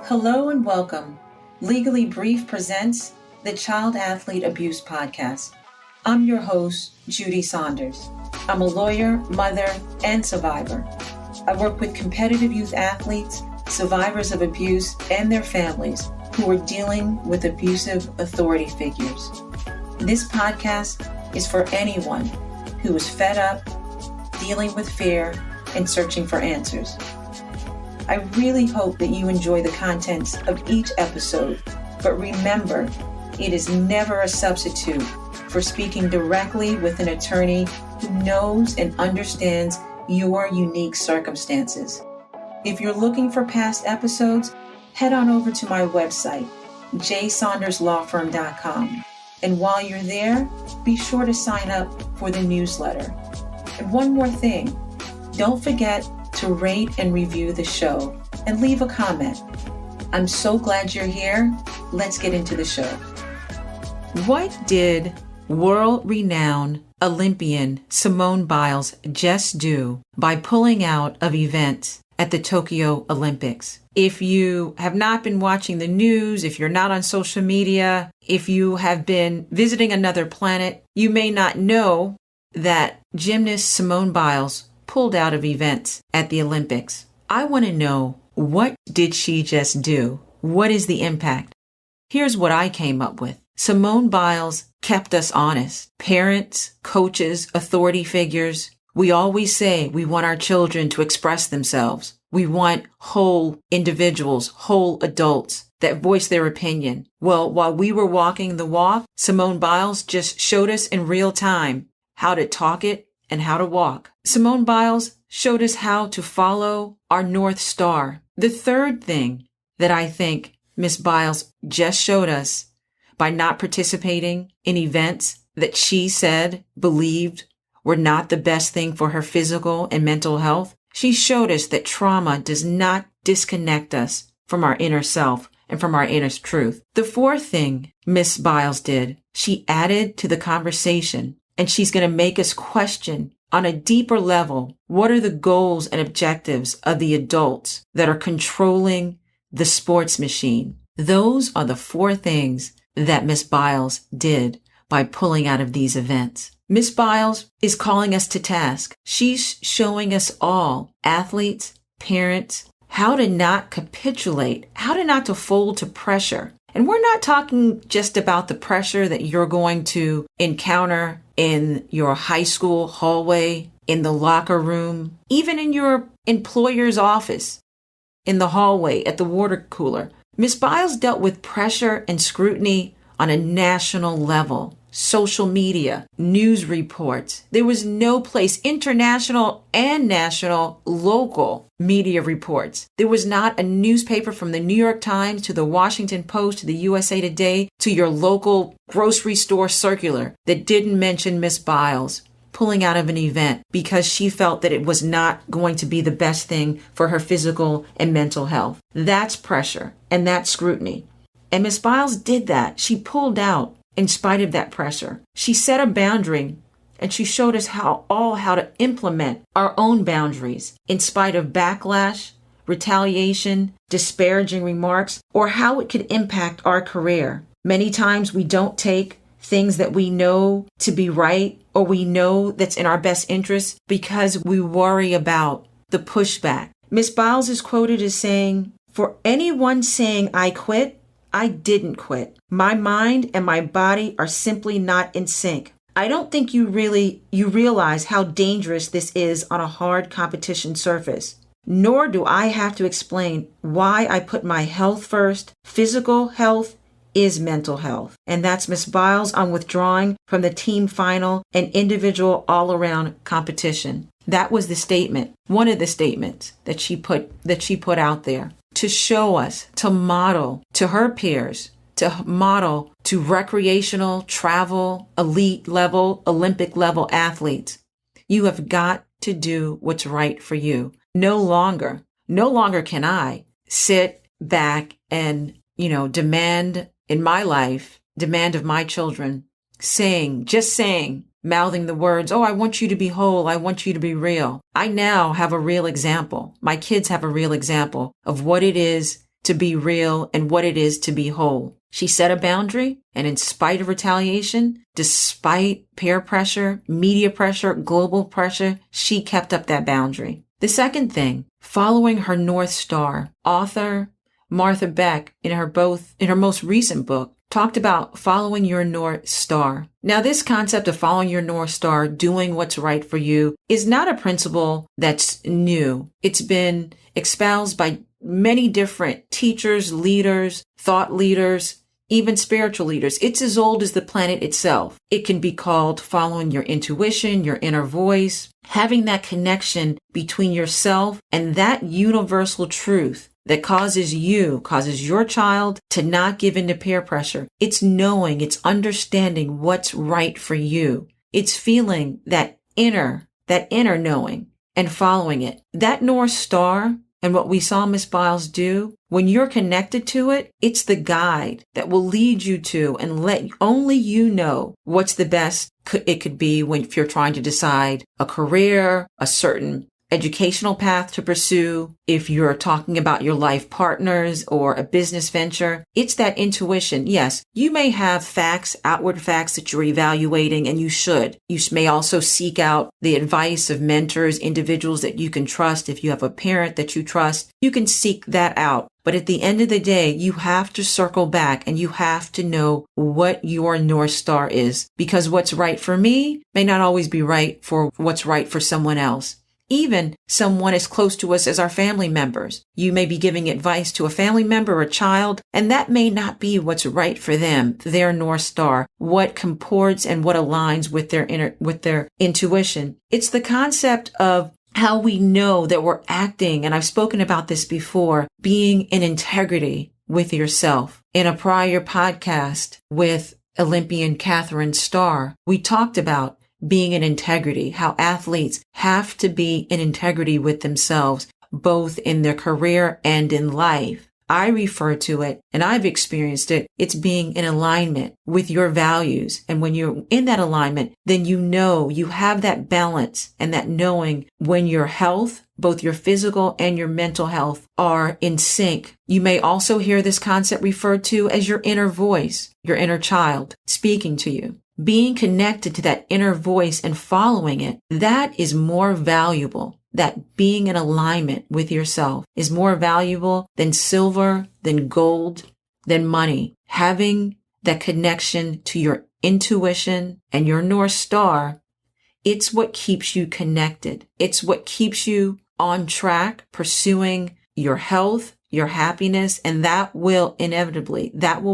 Hello and welcome. Legally Brief presents the Child Athlete Abuse Podcast. I'm your host, Judy Saunders. I'm a lawyer, mother, and survivor. I work with competitive youth athletes, survivors of abuse, and their families who are dealing with abusive authority figures. This podcast is for anyone who is fed up, dealing with fear, and searching for answers. I really hope that you enjoy the contents of each episode, but remember, it is never a substitute for speaking directly with an attorney who knows and understands your unique circumstances. If you're looking for past episodes, head on over to my website, jsaunderslawfirm.com. And while you're there, be sure to sign up for the newsletter. And one more thing, don't forget to rate and review the show and leave a comment. I'm so glad you're here. Let's get into the show. What did world-renowned Olympian Simone Biles just do by pulling out of events at the Tokyo Olympics? If you have not been watching the news, if you're not on social media, if you have been visiting another planet, you may not know that gymnast Simone Biles pulled out of events at the Olympics. I want to know, what did she just do? What is the impact? Here's what I came up with. Simone Biles kept us honest. Parents, coaches, authority figures. We always say we want our children to express themselves. We want whole individuals, whole adults that voice their opinion. Well, while we were walking the walk, Simone Biles just showed us in real time how to talk it and how to walk. Simone Biles showed us how to follow our North Star. The third thing that I think Miss Biles just showed us by not participating in events that she said, believed were not the best thing for her physical and mental health, she showed us that trauma does not disconnect us from our inner self and from our inner truth. The fourth thing Miss Biles did, she added to the conversation. And she's going to make us question on a deeper level, what are the goals and objectives of the adults that are controlling the sports machine? Those are the four things that Miss Biles did by pulling out of these events. Miss Biles is calling us to task. She's showing us all, athletes, parents, how to not capitulate, how to not to fold to pressure. And we're not talking just about the pressure that you're going to encounter in your high school hallway, in the locker room, even in your employer's office, in the hallway, at the water cooler. Miss Biles dealt with pressure and scrutiny on a national level. Social media, news reports. There was no place, international and national, local media reports. There was not a newspaper from the New York Times to the Washington Post to the USA Today to your local grocery store circular that didn't mention Miss Biles pulling out of an event because she felt that it was not going to be the best thing for her physical and mental health. That's pressure and that's scrutiny. And Miss Biles did that. She pulled out. In spite of that pressure, she set a boundary and she showed us how to implement our own boundaries in spite of backlash, retaliation, disparaging remarks, or how it could impact our career. Many times we don't take things that we know to be right or we know that's in our best interest because we worry about the pushback. Miss Biles is quoted as saying, "For anyone saying I quit, I didn't quit. My mind and my body are simply not in sync. I don't think you realize how dangerous this is on a hard competition surface. Nor do I have to explain why I put my health first. Physical health is mental health." And that's Miss Biles on withdrawing from the team final and individual all-around competition. That was the statement, one of the statements that she put out there. To show us, to model to her peers, to model to recreational, travel, elite level, Olympic level athletes. You have got to do what's right for you. No longer can I sit back and, demand in my life, demand of my children, just saying, mouthing the words, "Oh, I want you to be whole. I want you to be real." I now have a real example. My kids have a real example of what it is to be real and what it is to be whole. She set a boundary, and in spite of retaliation, despite peer pressure, media pressure, global pressure, she kept up that boundary. The second thing, following her North Star. Author Martha Beck, in her most recent book, talked about following your North Star. Now, this concept of following your North Star, doing what's right for you, is not a principle that's new. It's been espoused by many different teachers, leaders, thought leaders, even spiritual leaders. It's as old as the planet itself. It can be called following your intuition, your inner voice, having that connection between yourself and that universal truth that causes your child to not give in to peer pressure. It's knowing, it's understanding what's right for you. It's feeling that inner knowing and following it. That North Star and what we saw Miss Biles do, when you're connected to it, it's the guide that will lead you to and let only you know what's the best it could be if you're trying to decide a career, a certain educational path to pursue, if you're talking about your life partners or a business venture. It's that intuition. Yes, you may have facts, outward facts that you're evaluating, and you should. You may also seek out the advice of mentors, individuals that you can trust. If you have a parent that you trust, you can seek that out. But at the end of the day, you have to circle back and you have to know what your North Star is, because what's right for me may not always be right for what's right for someone else. Even someone as close to us as our family members. You may be giving advice to a family member or a child, and that may not be what's right for them, their North Star, what comports and what aligns with their intuition. It's the concept of how we know that we're acting, and I've spoken about this before, being in integrity with yourself. In a prior podcast with Olympian Catherine Starr, we talked about being in integrity, how athletes have to be in integrity with themselves, both in their career and in life. I refer to it, and I've experienced it, it's being in alignment with your values. And when you're in that alignment, then you know you have that balance and that knowing when your health, both your physical and your mental health, are in sync. You may also hear this concept referred to as your inner voice, your inner child speaking to you. Being connected to that inner voice and following it, that is more valuable. That being in alignment with yourself is more valuable than silver, than gold, than money. Having that connection to your intuition and your North Star, it's what keeps you connected. It's what keeps you on track, pursuing your health, your happiness, and that will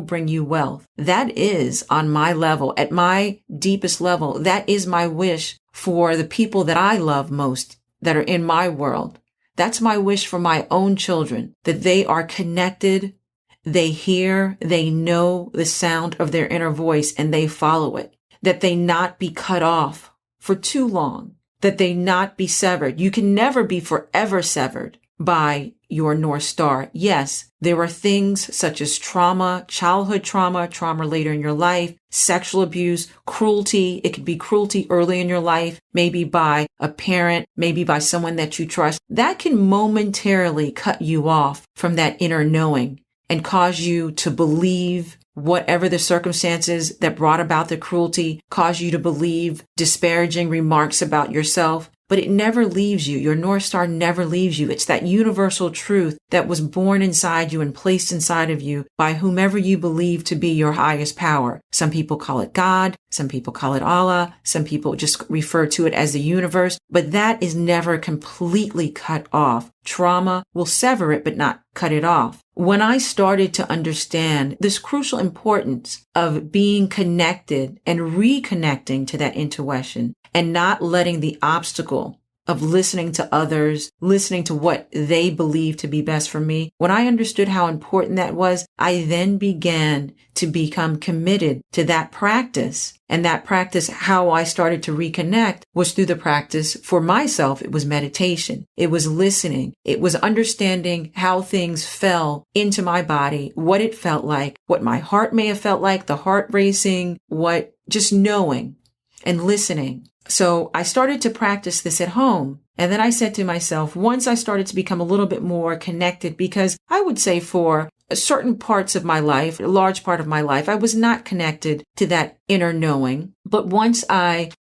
bring you wealth. That is on my level, at my deepest level, that is my wish for the people that I love most that are in my world. That's my wish for my own children, that they are connected, they hear, they know the sound of their inner voice and they follow it, that they not be cut off for too long, that they not be severed. You can never be forever severed by your North Star. Yes, there are things such as trauma, childhood trauma later in your life, sexual abuse, cruelty. It could be cruelty early in your life, maybe by a parent, maybe by someone that you trust. That can momentarily cut you off from that inner knowing and cause you to believe whatever the circumstances that brought about the cruelty, cause you to believe disparaging remarks about yourself. But it never leaves you. Your North Star never leaves you. It's that universal truth that was born inside you and placed inside of you by whomever you believe to be your highest power. Some people call it God. Some people call it Allah. Some people just refer to it as the universe. But that is never completely cut off. Trauma will sever it, but not cut it off. When I started to understand this crucial importance of being connected and reconnecting to that intuition and not letting the obstacle of listening to others, listening to what they believe to be best for me, when I understood how important that was, I then began to become committed to that practice. And that practice, how I started to reconnect, was through the practice for myself. It was meditation. It was listening. It was understanding how things fell into my body, what it felt like, what my heart may have felt like, the heart racing, what just knowing and listening. So I started to practice this at home. And then I said to myself, once I started to become a little bit more connected, because I would say for certain parts of my life, a large part of my life, I was not connected to that inner knowing. But once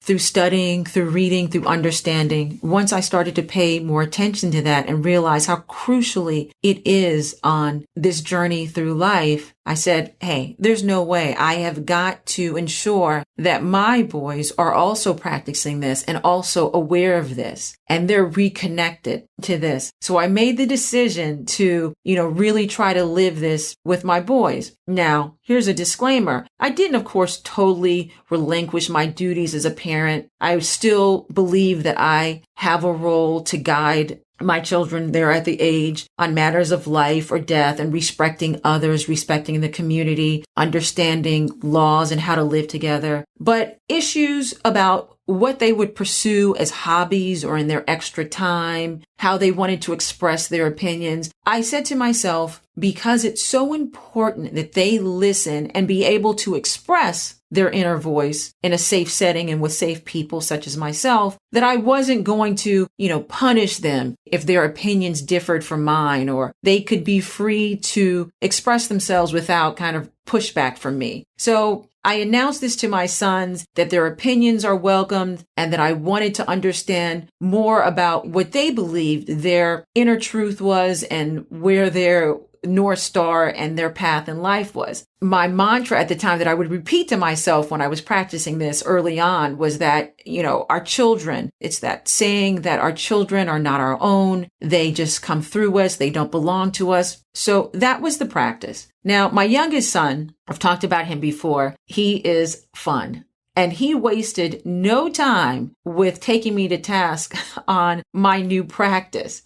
through studying, through reading, through understanding, once I started to pay more attention to that and realize how crucially it is on this journey through life, I said, hey, there's no way. I have got to ensure that my boys are also practicing this and also aware of this, and they're reconnected to this. So I made the decision to, really try to live this with my boys. Now, here's a disclaimer. I didn't, of course, totally relinquish my duties as a parent. I still believe that I have a role to guide my children. They're at the age on matters of life or death, and respecting others, respecting the community, understanding laws and how to live together. But issues about what they would pursue as hobbies or in their extra time, how they wanted to express their opinions, I said to myself, because it's so important that they listen and be able to express their inner voice in a safe setting and with safe people such as myself, that I wasn't going to, punish them if their opinions differed from mine, or they could be free to express themselves without kind of pushback from me. So I announced this to my sons, that their opinions are welcomed, and that I wanted to understand more about what they believed their inner truth was and where their North Star and their path in life was. My mantra at the time that I would repeat to myself when I was practicing this early on was that, our children, it's that saying that our children are not our own. They just come through us. They don't belong to us. So that was the practice. Now, my youngest son, I've talked about him before. He is fun. And he wasted no time with taking me to task on my new practice.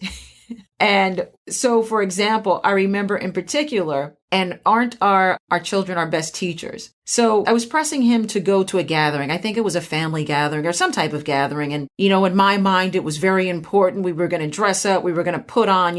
And so, for example, I remember in particular, and aren't our children our best teachers? So I was pressing him to go to a gathering. I think it was a family gathering or some type of gathering. And, in my mind, it was very important. We were going to dress up. We were going to put on,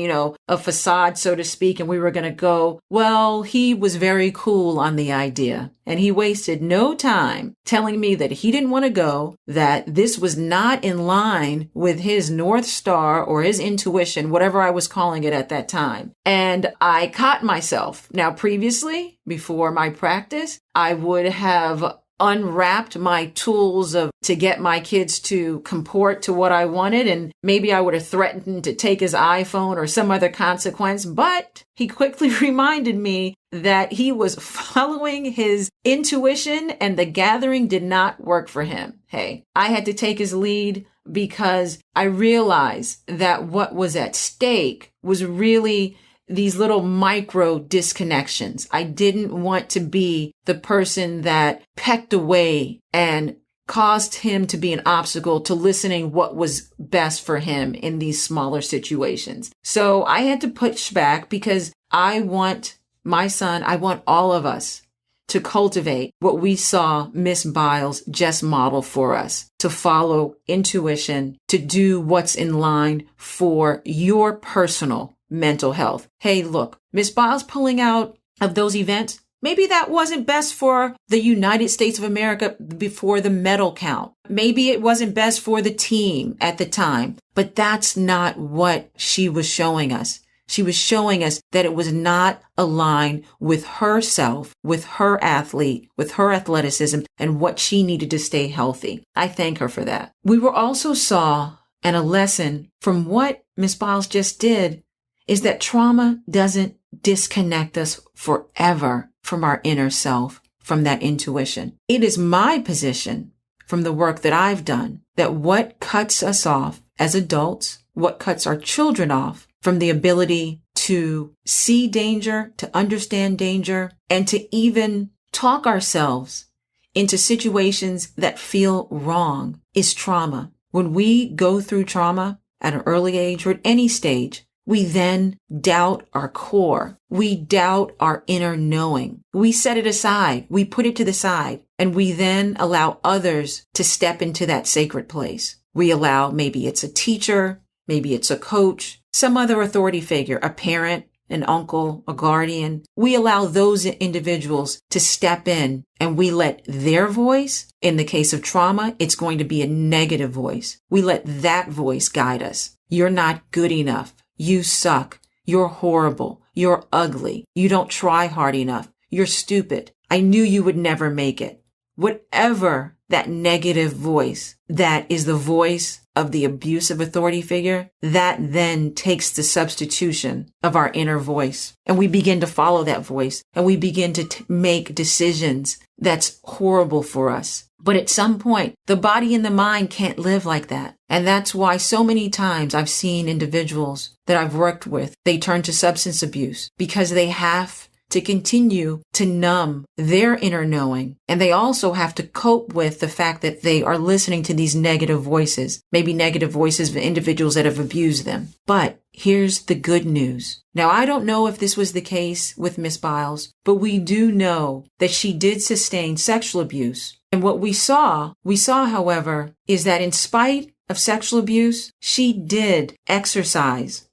a facade, so to speak, and we were going to go. Well, he was very cool on the idea. And he wasted no time telling me that he didn't want to go, that this was not in line with his North Star or his intuition, whatever I was calling it at that time. And I caught myself. Now, previously, before my practice, I would have unwrapped my tools to get my kids to comport to what I wanted. And maybe I would have threatened to take his iPhone or some other consequence. But he quickly reminded me that he was following his intuition and the gathering did not work for him. Hey, I had to take his lead because I realized that what was at stake was really these little micro disconnections. I didn't want to be the person that pecked away and caused him to be an obstacle to listening what was best for him in these smaller situations. So I had to push back because I want my son, I want all of us to cultivate what we saw Miss Biles just model for us, to follow intuition, to do what's in line for your personal mental health. Hey, look, Miss Biles pulling out of those events, maybe that wasn't best for the United States of America before the medal count. Maybe it wasn't best for the team at the time, but that's not what she was showing us. She was showing us that it was not aligned with herself, with her athlete, with her athleticism, and what she needed to stay healthy. I thank her for that. We were also saw, and a lesson from what Miss Biles just did, is that trauma doesn't disconnect us forever from our inner self, from that intuition. It is my position from the work that I've done that what cuts us off as adults, what cuts our children off from the ability to see danger, to understand danger, and to even talk ourselves into situations that feel wrong is trauma. When we go through trauma at an early age or at any stage, we then doubt our core. We doubt our inner knowing. We set it aside. We put it to the side, and we then allow others to step into that sacred place. We allow, maybe it's a teacher, maybe it's a coach, some other authority figure, a parent, an uncle, a guardian, we allow those individuals to step in and we let their voice, in the case of trauma, it's going to be a negative voice. We let that voice guide us. You're not good enough. You suck. You're horrible. You're ugly. You don't try hard enough. You're stupid. I knew you would never make it. Whatever that negative voice that is the voice of the abusive authority figure, that then takes the substitution of our inner voice. And we begin to follow that voice and we begin to make decisions that's horrible for us. But at some point, the body and the mind can't live like that. And that's why so many times I've seen individuals that I've worked with, they turn to substance abuse because they have to continue to numb their inner knowing. And they also have to cope with the fact that they are listening to these negative voices, maybe negative voices of individuals that have abused them. But here's the good news. Now, I don't know if this was the case with Miss Biles, but we do know that she did sustain sexual abuse. And what we saw, however, is that in spite of sexual abuse, she did exercise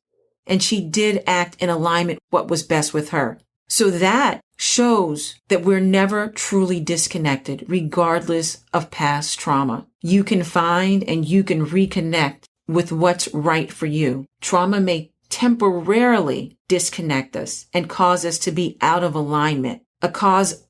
and she did act in alignment with what was best with her. So that shows that we're never truly disconnected, regardless of past trauma. You can find and you can reconnect with what's right for you. Trauma may temporarily disconnect us and cause us to be out of alignment, cause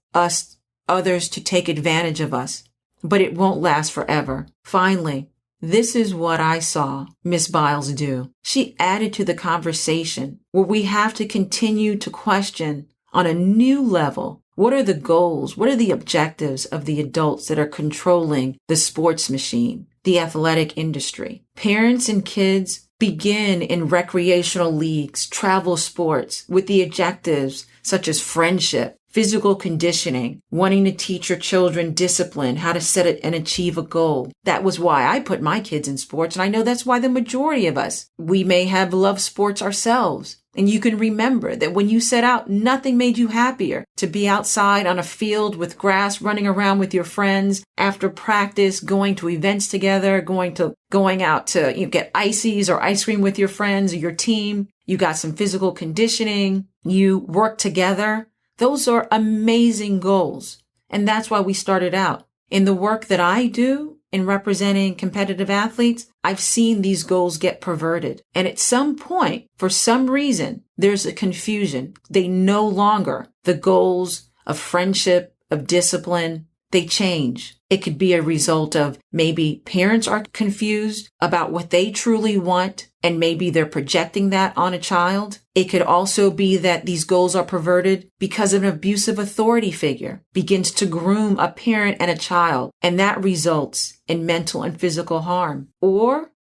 others to take advantage of us, but it won't last forever. Finally, this is what I saw Miss Biles do. She added to the conversation where we have to continue to question on a new level, what are the goals? What are the objectives of the adults that are controlling the sports machine, the athletic industry? Parents and kids begin in recreational leagues, travel sports with the objectives such as friendship, physical conditioning, wanting to teach your children discipline, how to set it and achieve a goal. That was why I put my kids in sports. And I know that's why the majority of us, we may have loved sports ourselves. And you can remember that when you set out, nothing made you happier to be outside on a field with grass, running around with your friends after practice, going to events together, going out to get ices or ice cream with your friends or your team. You got some physical conditioning. You work together. Those are amazing goals. And that's why we started out. In the work that I do in representing competitive athletes, I've seen these goals get perverted. And at some point, for some reason, there's a confusion. They no longer, the goals of friendship, of discipline, they change. It could be a result of maybe parents are confused about what they truly want, and maybe they're projecting that on a child. It could also be that these goals are perverted because an abusive authority figure begins to groom a parent and a child, and that results in mental and physical harm. Or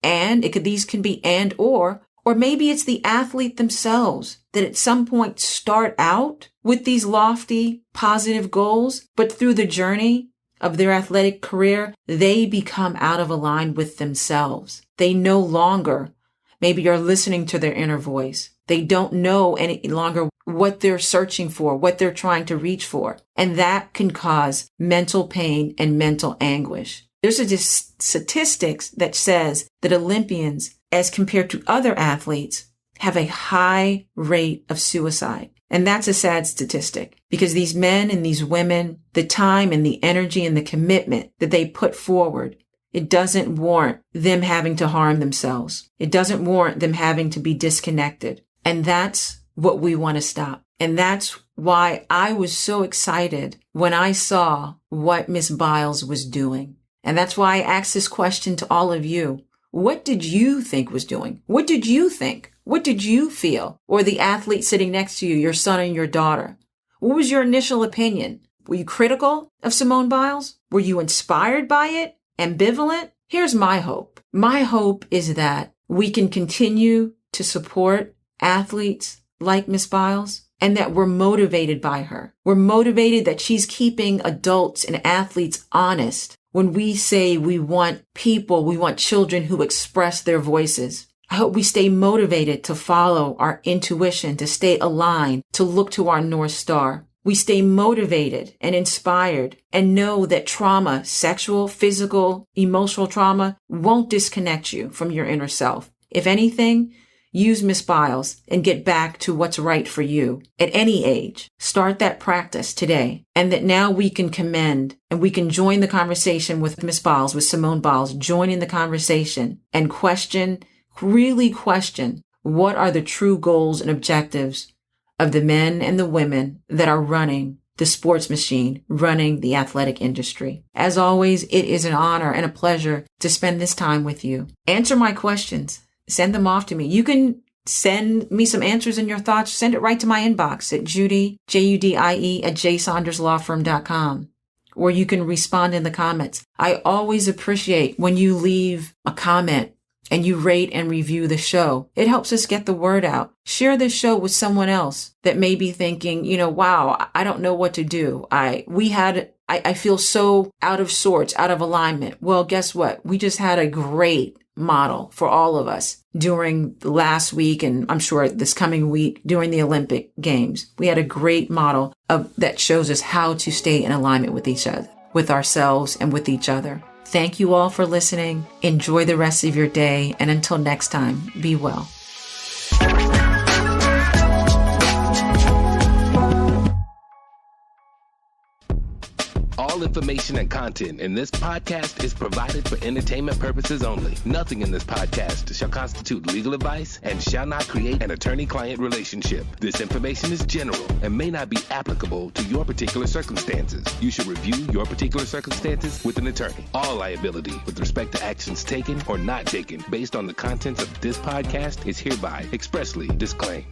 maybe it's the athlete themselves that at some point start out with these lofty, positive goals, but through the journey of their athletic career, they become out of line with themselves. They no longer maybe are listening to their inner voice. They don't know any longer what they're searching for, what they're trying to reach for. And that can cause mental pain and mental anguish. There's a statistics that says that Olympians, as compared to other athletes, have a high rate of suicide. And that's a sad statistic because these men and these women, the time and the energy and the commitment that they put forward, it doesn't warrant them having to harm themselves. It doesn't warrant them having to be disconnected. And that's what we want to stop. And that's why I was so excited when I saw what Miss Biles was doing. And that's why I asked this question to all of you. What did you think was doing? What did you think? What did you feel? Or the athlete sitting next to you, your son and your daughter? What was your initial opinion? Were you critical of Simone Biles? Were you inspired by it? Ambivalent? Here's my hope. My hope is that we can continue to support athletes like Miss Biles and that we're motivated by her. We're motivated that she's keeping adults and athletes honest when we say we want children who express their voices. I hope we stay motivated to follow our intuition, to stay aligned, to look to our North Star. We stay motivated and inspired and know that trauma, sexual, physical, emotional trauma won't disconnect you from your inner self. If anything, use Miss Biles and get back to what's right for you at any age. Start that practice today. And that now we can commend and we can join the conversation with Miss Biles, with Simone Biles, join in the conversation and really question, what are the true goals and objectives of the men and the women that are running the sports machine, running the athletic industry. As always, it is an honor and a pleasure to spend this time with you. Answer my questions. Send them off to me. You can send me some answers and your thoughts. Send it right to my inbox at Judy, Judie, at jsaunderslawfirm.com. Or you can respond in the comments. I always appreciate when you leave a comment and you rate and review the show. It helps us get the word out. Share this show with someone else that may be thinking, wow, I don't know what to do. I feel so out of sorts, out of alignment. Well, guess what? We just had a great model for all of us during the last week, and I'm sure this coming week during the Olympic Games. We had a great model that shows us how to stay in alignment with each other, with ourselves and with each other. Thank you all for listening. Enjoy the rest of your day. And until next time, be well. All information and content in this podcast is provided for entertainment purposes only. Nothing in this podcast shall constitute legal advice and shall not create an attorney-client relationship. This information is general and may not be applicable to your particular circumstances. You should review your particular circumstances with an attorney. All liability with respect to actions taken or not taken based on the contents of this podcast is hereby expressly disclaimed.